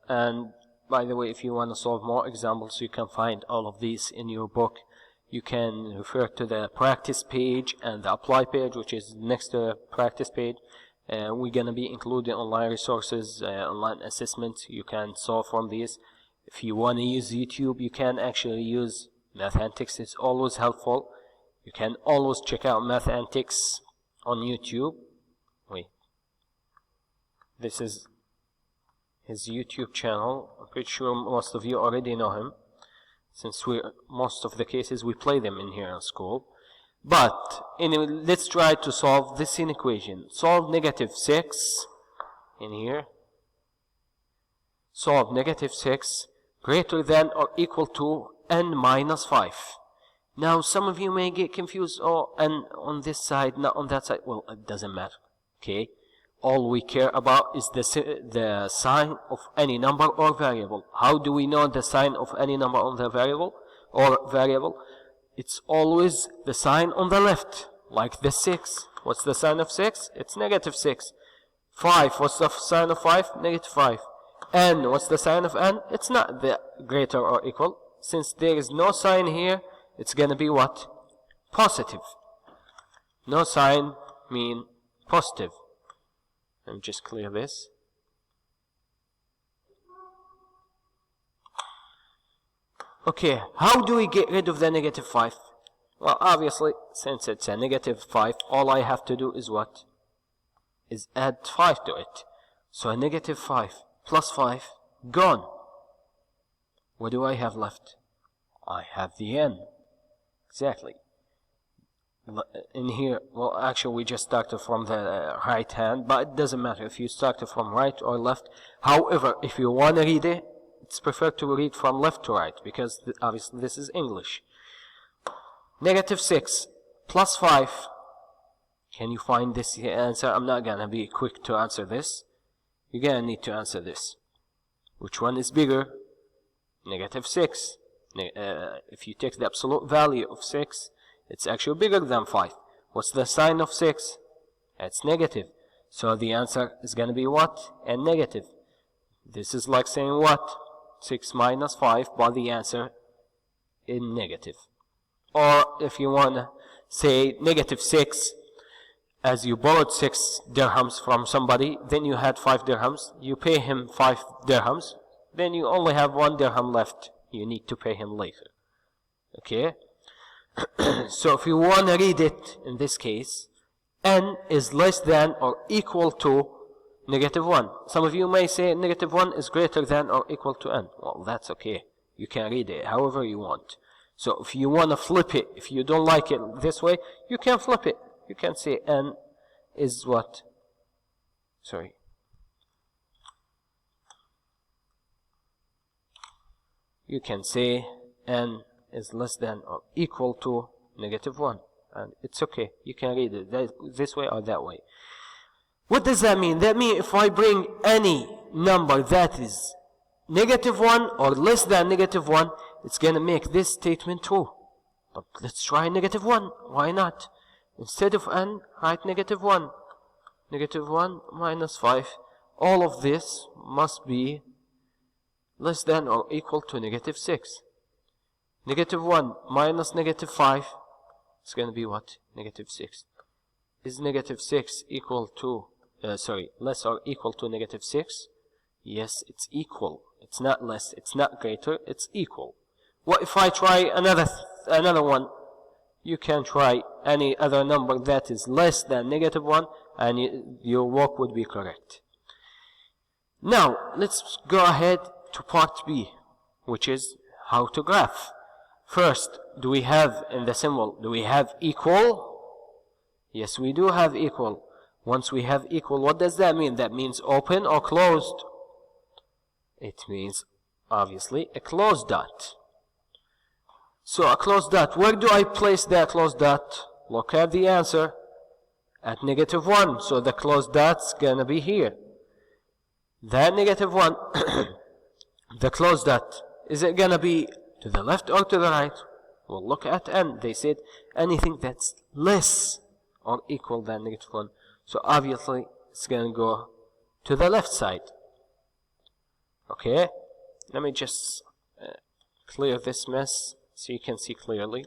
And by the way, if you want to solve more examples, you can find all of these in your book. You can refer to the practice page and the apply page, which is next to the practice page. We're going to be including online resources, online assessments. You can solve from these. If you want to use YouTube, you can actually use Mathematics. It's always helpful. You can always check out Mathematics on YouTube. Wait. This is his YouTube channel. I'm pretty sure most of you already know him, since most of the cases we play them in here in school. But anyway, let's try to solve this inequation. Solve negative 6 in here. Solve negative 6 greater than or equal to n minus 5. Now some of you may get confused. Oh, n on this side, not on that side. Well, it doesn't matter. Okay. All we care about is the sign of any number or variable. How do we know the sign of any number on the variable or variable? It's always the sign on the left, like the 6. What's the sign of 6? It's negative 6. 5, what's the sign of 5? Negative 5. N, what's the sign of n? It's not the greater or equal. Since there is no sign here, it's going to be what? Positive. No sign mean positive. Let me just clear this. Okay, how do we get rid of the negative 5? Well, obviously, since it's a negative 5, all I have to do is what? Is add 5 to it. So a negative 5 plus 5, gone. What do I have left? I have the n. Exactly. In here, well, actually, we just started from the right hand, but it doesn't matter if you started from right or left. However, if you want to read it, it's preferred to read from left to right, because obviously this is English. Negative 6 plus 5. Can you find this answer? I'm not going to be quick to answer this. You're going to need to answer this. Which one is bigger? Negative 6. If you take the absolute value of 6, it's actually bigger than 5. What's the sign of 6? It's negative. So the answer is going to be what? And negative. This is like saying what? 6 minus 5, but the answer is negative. Or if you want to say negative 6, as you borrowed 6 dirhams from somebody, then you had 5 dirhams, you pay him 5 dirhams, then you only have 1 dirham left. You need to pay him later. Okay? So if you want to read it in this case, n is less than or equal to negative 1. Some of you may say negative 1 is greater than or equal to n. Well, that's okay. You can read it however you want. So if you want to flip it, if you don't like it this way, you can flip it. You can say n is what? Sorry. You can say n is less than or equal to negative 1. And it's okay. You can read it this way or that way. What does that mean? That means if I bring any number that is negative 1 or less than negative 1, it's going to make this statement true. But let's try negative 1. Why not? Instead of n, write negative 1. Negative 1 minus 5. All of this must be less than or equal to negative 6. Negative 1 minus negative 5 is going to be what? Negative 6. Is negative 6 equal to, less or equal to negative 6? Yes, it's equal. It's not less, it's not greater, it's equal. What if I try another one? You can try any other number that is less than negative 1 and your work would be correct. Now, let's go ahead to part B, which is how to graph. First, do we have in the symbol, do we have equal? Yes, we do have equal. Once we have equal, what does that mean? That means open or closed? It means, obviously, a closed dot. So a closed dot, where do I place that closed dot? Look at the answer. At negative 1, so the closed dot's gonna be here. That negative 1, the closed dot, is it gonna be to the left or to the right? Well, look at n. They said anything that's less or equal than negative 1. So obviously, it's gonna go to the left side. Okay, let me just clear this mess so you can see clearly.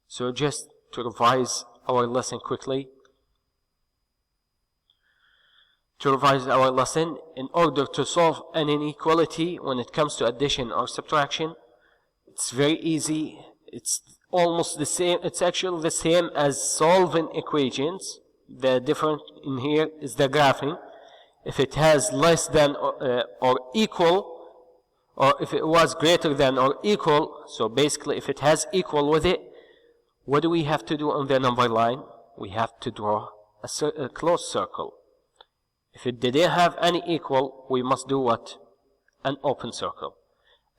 So just to revise our lesson quickly. To revise our lesson, in order to solve an inequality when it comes to addition or subtraction, it's very easy. It's almost the same. It's actually the same as solving equations. The difference in here is the graphing. If it has less than or equal, or if it was greater than or equal, so basically if it has equal with it, what do we have to do on the number line? We have to draw a closed circle. If it didn't have any equal, we must do what? An open circle.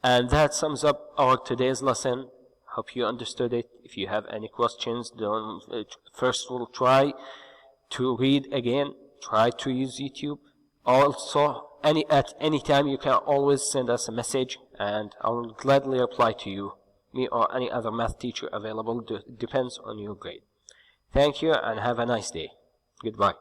And that sums up our today's lesson. Hope you understood it. If you have any questions, first we'll try to read again. Try to use YouTube. Also, at any time you can always send us a message, and I will gladly reply to you. Me or any other math teacher available, depends on your grade. Thank you and have a nice day. Goodbye.